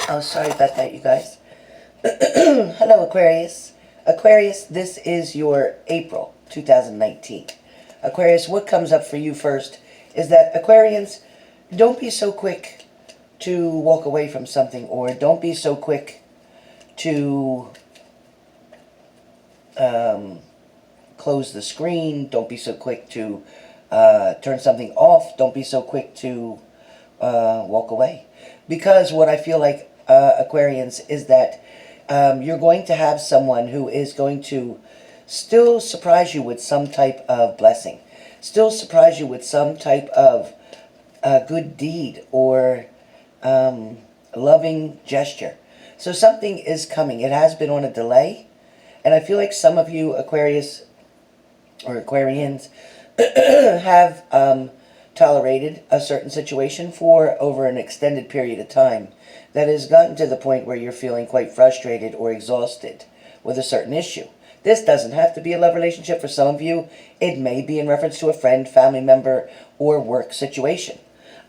Oh, sorry about that, you guys. Hello, Aquarius. Aquarius, this is your April 2019. Aquarius, what comes up for you first is that, Aquarians, don't be so quick to walk away from something, or don't be so quick to close the screen. Don't be so quick to turn something off. Don't be so quick to walk away. Because what I feel like, Aquarians, is that you're going to have someone who is going to still surprise you with some type of blessing. Still surprise you with some type of good deed or loving gesture. So something is coming. It has been on a delay. And I feel like some of you Aquarius or Aquarians have tolerated a certain situation for over an extended period of time that has gotten to the point where you're feeling quite frustrated or exhausted with a certain issue. This doesn't have to be a love relationship for some of you. It may be in reference to a friend, family member, or work situation.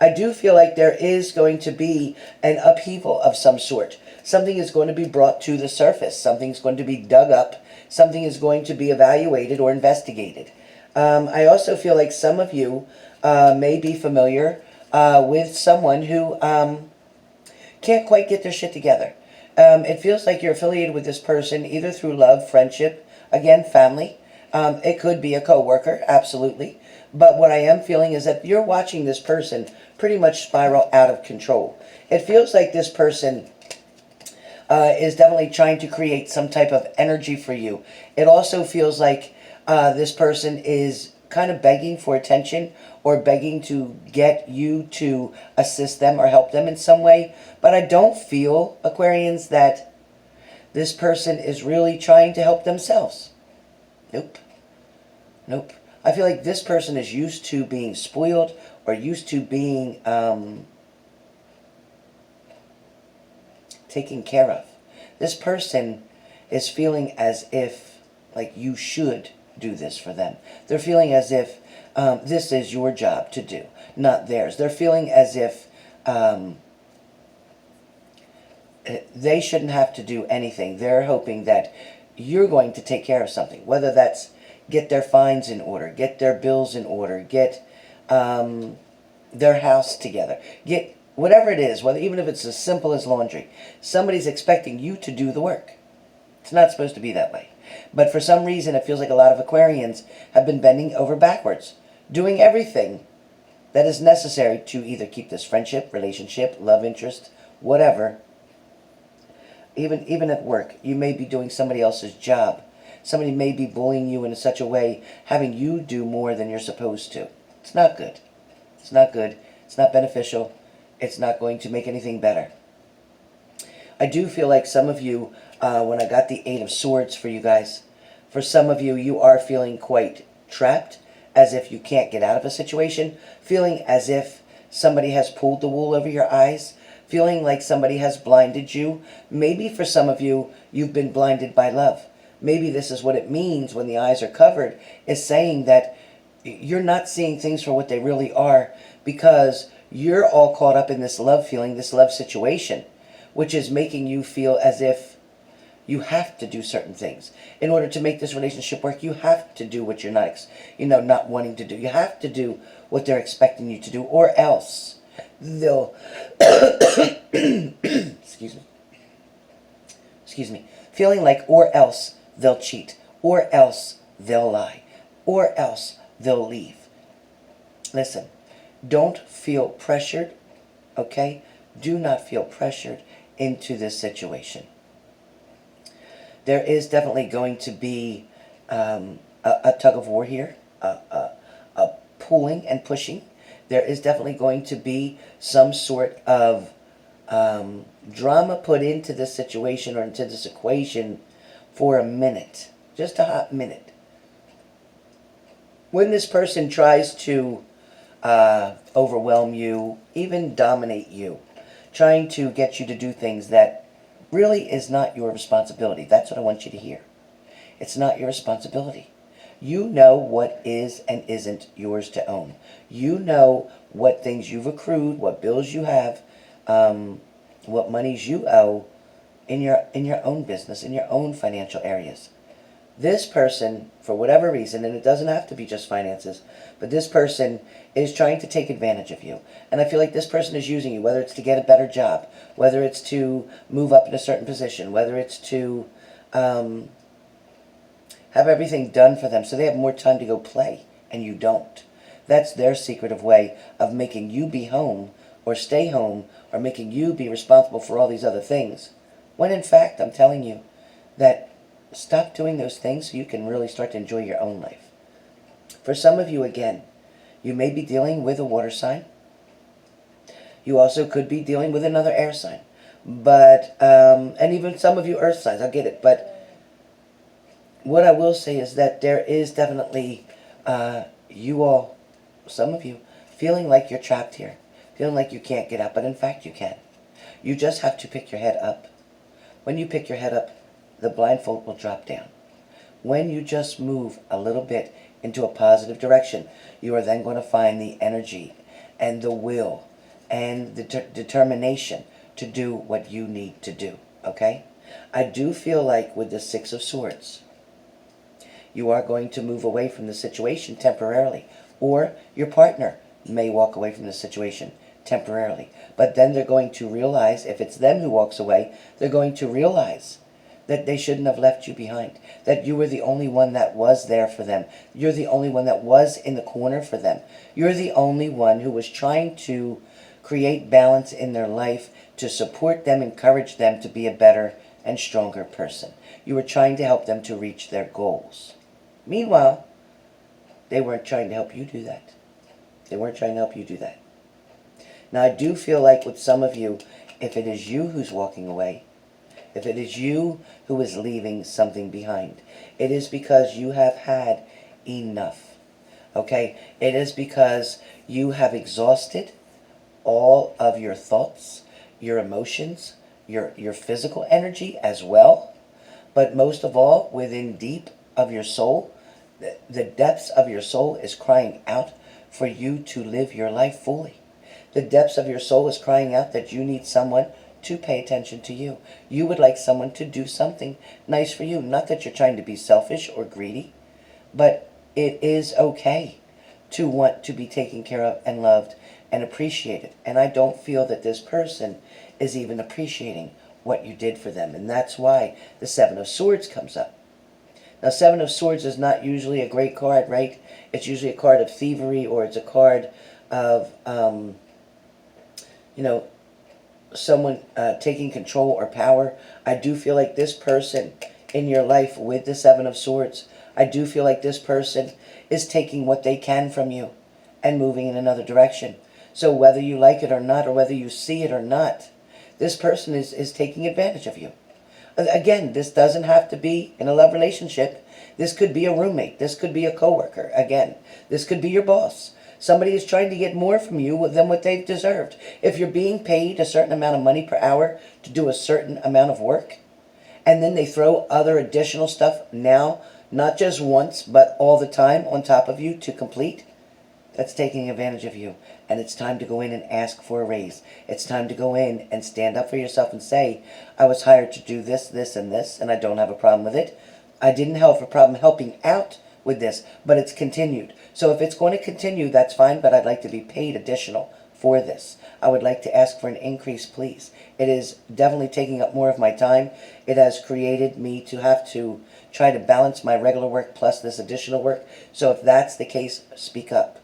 I do feel like there is going to be an upheaval of some sort. Something is going to be brought to the surface. Something's going to be dug up. Something is going to be evaluated or investigated. I also feel like some of you may be familiar with someone who can't quite get their shit together. It feels like you're affiliated with this person either through love, friendship, again, family. It could be a co-worker, absolutely. But what I am feeling is that you're watching this person pretty much spiral out of control. It feels like this person is definitely trying to create some type of energy for you. It also feels like this person is kind of begging for attention or begging to get you to assist them or help them in some way. But I don't feel, Aquarians, that this person is really trying to help themselves. Nope. Nope. I feel like this person is used to being spoiled or used to being taken care of. This person is feeling as if, like, you should do this for them. They're feeling as if this is your job to do, not theirs. They're feeling as if they shouldn't have to do anything. They're hoping that you're going to take care of something, whether that's get their fines in order, get their bills in order, get their house together, get whatever it is, whether even if it's as simple as laundry. Somebody's expecting you to do the work. It's not supposed to be that way. But for some reason, it feels like a lot of Aquarians have been bending over backwards, doing everything that is necessary to either keep this friendship, relationship, love interest, whatever. Even at work, you may be doing somebody else's job. Somebody may be bullying you in such a way, having you do more than you're supposed to. It's not good. It's not good. It's not beneficial. It's not going to make anything better. I do feel like some of you, when I got the 8 of Swords for you guys, for some of you, you are feeling quite trapped, as if you can't get out of a situation, feeling as if somebody has pulled the wool over your eyes, feeling like somebody has blinded you. Maybe for some of you, you've been blinded by love. Maybe this is what it means when the eyes are covered, is saying that you're not seeing things for what they really are because you're all caught up in this love feeling, this love situation, which is making you feel as if you have to do certain things. In order to make this relationship work, you have to do what you're not wanting to do. You have to do what they're expecting you to do, or else they'll excuse me, feeling like or else they'll cheat, or else they'll lie, or else they'll leave. Listen, don't feel pressured, okay? Do not feel pressured into this situation. There is definitely going to be a tug of war here, a pulling and pushing. There is definitely going to be some sort of drama put into this situation or into this equation for a minute, just a hot minute. When this person tries to overwhelm you, even dominate you, trying to get you to do things that really is not your responsibility. That's what I want you to hear. It's not your responsibility. You know what is and isn't yours to own. You know what things you've accrued, what bills you have, what monies you owe in your own business, in your own financial areas. This person, for whatever reason, and it doesn't have to be just finances, but this person is trying to take advantage of you. And I feel like this person is using you, whether it's to get a better job, whether it's to move up in a certain position, whether it's to have everything done for them so they have more time to go play and you don't. That's their secretive way of making you be home or stay home, or making you be responsible for all these other things. When in fact, I'm telling you that stop doing those things so you can really start to enjoy your own life. For some of you, again, you may be dealing with a water sign. You also could be dealing with another air sign. But, and even some of you earth signs, I get it. But what I will say is that there is definitely, you all, some of you, feeling like you're trapped here. Feeling like you can't get out, but in fact you can. You just have to pick your head up. When you pick your head up, the blindfold will drop down. When you just move a little bit into a positive direction, you are then going to find the energy and the will and the determination to do what you need to do, okay? I do feel like with the Six of Swords, you are going to move away from the situation temporarily, or your partner may walk away from the situation temporarily. But then they're going to realize, if it's them who walks away, they're going to realize that they shouldn't have left you behind, that you were the only one that was there for them. You're the only one that was in the corner for them. You're the only one who was trying to create balance in their life, to support them, encourage them to be a better and stronger person. You were trying to help them to reach their goals. Meanwhile, they weren't trying to help you do that. They weren't trying to help you do that. Now, I do feel like with some of you, if it is you who's walking away, if it is you who is leaving something behind, it is because you have had enough. Okay? It is because you have exhausted all of your thoughts, your emotions, your physical energy as well. But most of all, within deep of your soul, the depths of your soul is crying out for you to live your life fully. The depths of your soul is crying out that you need someone to pay attention to you. You would like someone to do something nice for you. Not that you're trying to be selfish or greedy, but it is okay to want to be taken care of and loved and appreciated. And I don't feel that this person is even appreciating what you did for them. And that's why the Seven of Swords comes up. Now, Seven of Swords is not usually a great card, right? It's usually a card of thievery, or it's a card of, someone taking control or power. I do feel like this person in your life with the Seven of Swords, I do feel like this person is taking what they can from you and moving in another direction. So whether you like it or not, or whether you see it or not, this person is taking advantage of you. Again, this doesn't have to be in a love relationship. This could be a roommate. This could be a coworker. Again, this could be your boss. Somebody is trying to get more from you than what they've deserved. If you're being paid a certain amount of money per hour to do a certain amount of work, and then they throw other additional stuff now, not just once, but all the time on top of you to complete, that's taking advantage of you. And it's time to go in and ask for a raise. It's time to go in and stand up for yourself and say, I was hired to do this, this, and this, and I don't have a problem with it. I didn't have a problem helping out with this, but it's continued. So if it's going to continue, that's fine, but I'd like to be paid additional for this. I would like to ask for an increase, please. It is definitely taking up more of my time. It has created me to have to try to balance my regular work plus this additional work. So if that's the case, speak up.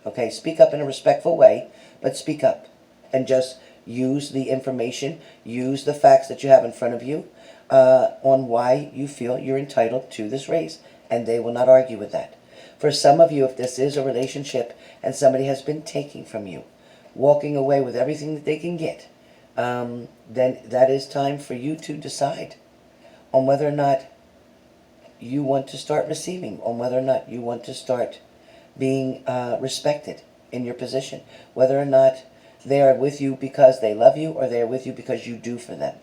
Okay, speak up in a respectful way, but speak up. And just use the information, use the facts that you have in front of you on why you feel you're entitled to this raise. And they will not argue with that. For some of you, if this is a relationship and somebody has been taking from you, walking away with everything that they can get, then that is time for you to decide on whether or not you want to start receiving, on whether or not you want to start being respected in your position, whether or not they are with you because they love you or they are with you because you do for them.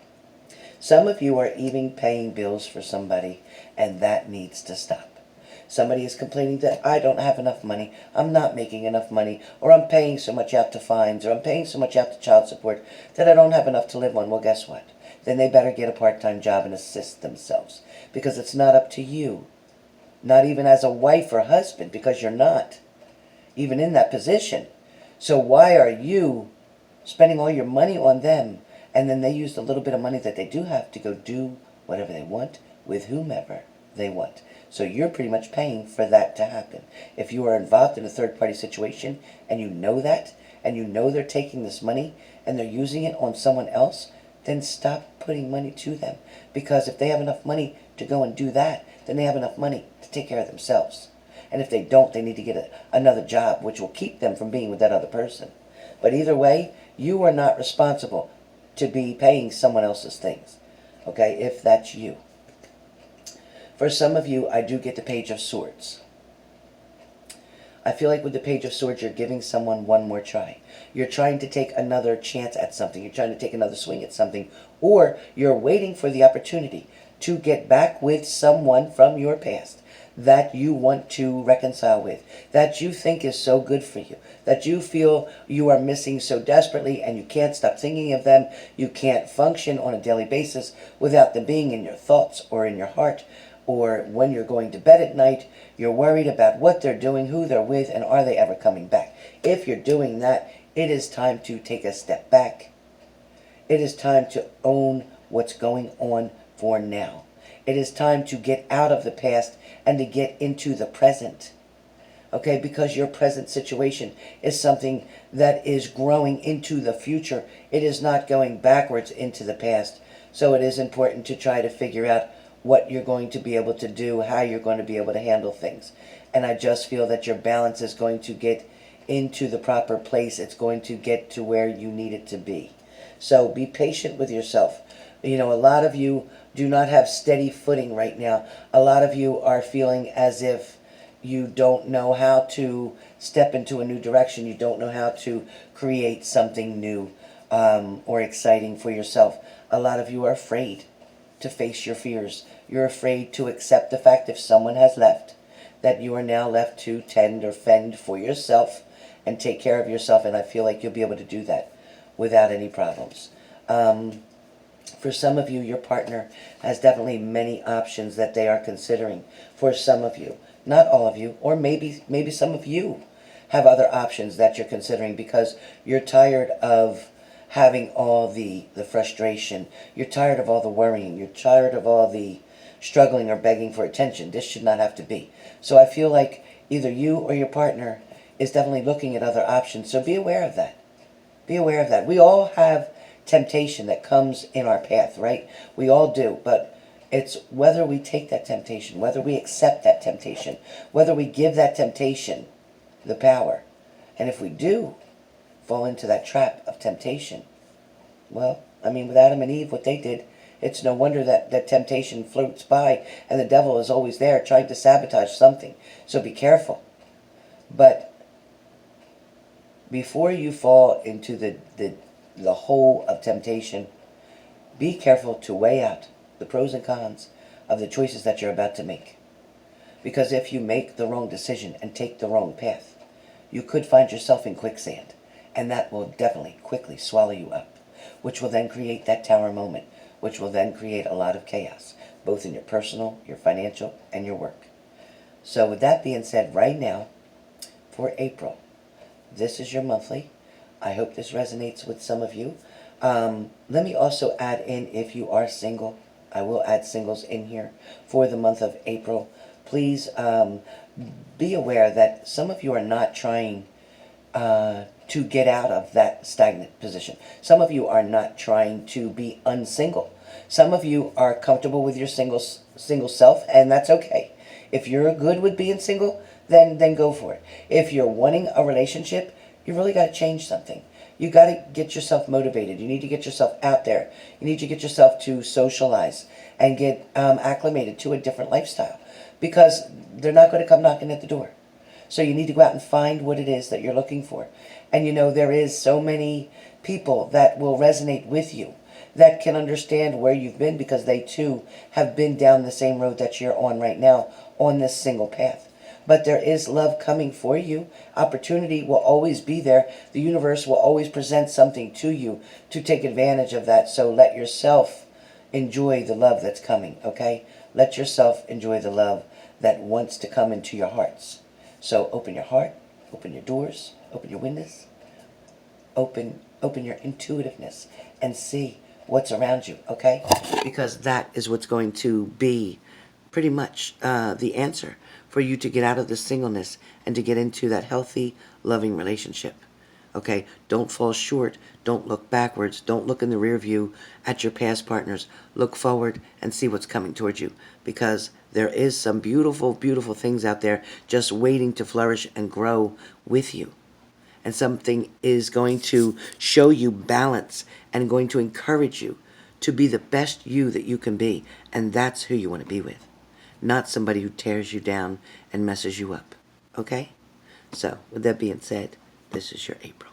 Some of you are even paying bills for somebody, and that needs to stop. Somebody is complaining that I don't have enough money, I'm not making enough money, or I'm paying so much out to fines, or I'm paying so much out to child support that I don't have enough to live on. Well, guess what? Then they better get a part-time job and assist themselves, because it's not up to you. Not even as a wife or husband, because you're not even in that position. So why are you spending all your money on them, and then they use the little bit of money that they do have to go do whatever they want with whomever they want? So you're pretty much paying for that to happen. If you are involved in a third-party situation and you know that, and you know they're taking this money and they're using it on someone else, then stop putting money to them. Because if they have enough money to go and do that, then they have enough money to take care of themselves. And if they don't, they need to get another job, which will keep them from being with that other person. But either way, you are not responsible to be paying someone else's things, okay, if that's you. For some of you, I do get the Page of Swords. I feel like with the Page of Swords, you're giving someone one more try. You're trying to take another chance at something. You're trying to take another swing at something. Or you're waiting for the opportunity to get back with someone from your past that you want to reconcile with, that you think is so good for you, that you feel you are missing so desperately, and you can't stop thinking of them. You can't function on a daily basis without them being in your thoughts or in your heart, or when you're going to bed at night, you're worried about what they're doing, who they're with, and are they ever coming back. If you're doing that, it is time to take a step back. It is time to own what's going on for now. It is time to get out of the past and to get into the present. Okay, because your present situation is something that is growing into the future. It is not going backwards into the past. So it is important to try to figure out what you're going to be able to do, how you're going to be able to handle things. And I just feel that your balance is going to get into the proper place. It's going to get to where you need it to be. So be patient with yourself. You know, a lot of you do not have steady footing right now. A lot of you are feeling as if you don't know how to step into a new direction. You don't know how to create something new or exciting for yourself. A lot of you are afraid to face your fears. You're afraid to accept the fact if someone has left, that you are now left to tend or fend for yourself and take care of yourself. And I feel like you'll be able to do that without any problems. For some of you, your partner has definitely many options that they are considering. For some of you, not all of you, or maybe some of you have other options that you're considering because you're tired of having all the frustration. You're tired of all the worrying. You're tired of all the struggling or begging for attention. This should not have to be. So I feel like either you or your partner is definitely looking at other options. So be aware of that. Be aware of that. We all have temptation that comes in our path, right? We all do, but it's whether we take that temptation, whether we accept that temptation, whether we give that temptation the power. And if we do fall into that trap of temptation, well, I mean, with Adam and Eve, what they did, it's no wonder that temptation floats by and the devil is always there trying to sabotage something. So be careful. But before you fall into the hole of temptation, be careful to weigh out the pros and cons of the choices that you're about to make. Because if you make the wrong decision and take the wrong path, you could find yourself in quicksand, and that will definitely quickly swallow you up, which will then create that tower moment, which will then create a lot of chaos, both in your personal, your financial, and your work. So with that being said, right now, for April, this is your monthly. I hope this resonates with some of you. Let me also add in, if you are single, I will add singles in here for the month of April. Please be aware that some of you are not trying to get out of that stagnant position. Some of you are not trying to be unsingle. Some of you are comfortable with your single self, and that's okay. If you're good with being single, then go for it. If you're wanting a relationship, you really got to change something. You got to get yourself motivated. You need to get yourself out there. You need to get yourself to socialize and get acclimated to a different lifestyle, because they're not going to come knocking at the door. So you need to go out and find what it is that you're looking for. And you know, there is so many people that will resonate with you, that can understand where you've been, because they too have been down the same road that you're on right now, on this single path. But there is love coming for you. Opportunity will always be there. The universe will always present something to you to take advantage of that. So let yourself enjoy the love that's coming, okay? Let yourself enjoy the love that wants to come into your hearts. So open your heart, open your doors, open your windows, open your intuitiveness and see what's around you, okay? Because that is what's going to be pretty much the answer for you to get out of the singleness and to get into that healthy, loving relationship. Okay? Don't fall short. Don't look backwards. Don't look in the rear view at your past partners. Look forward and see what's coming towards you, because there is some beautiful, beautiful things out there just waiting to flourish and grow with you. And something is going to show you balance and going to encourage you to be the best you that you can be. And that's who you want to be with. Not somebody who tears you down and messes you up. Okay? So, with that being said, this is your April.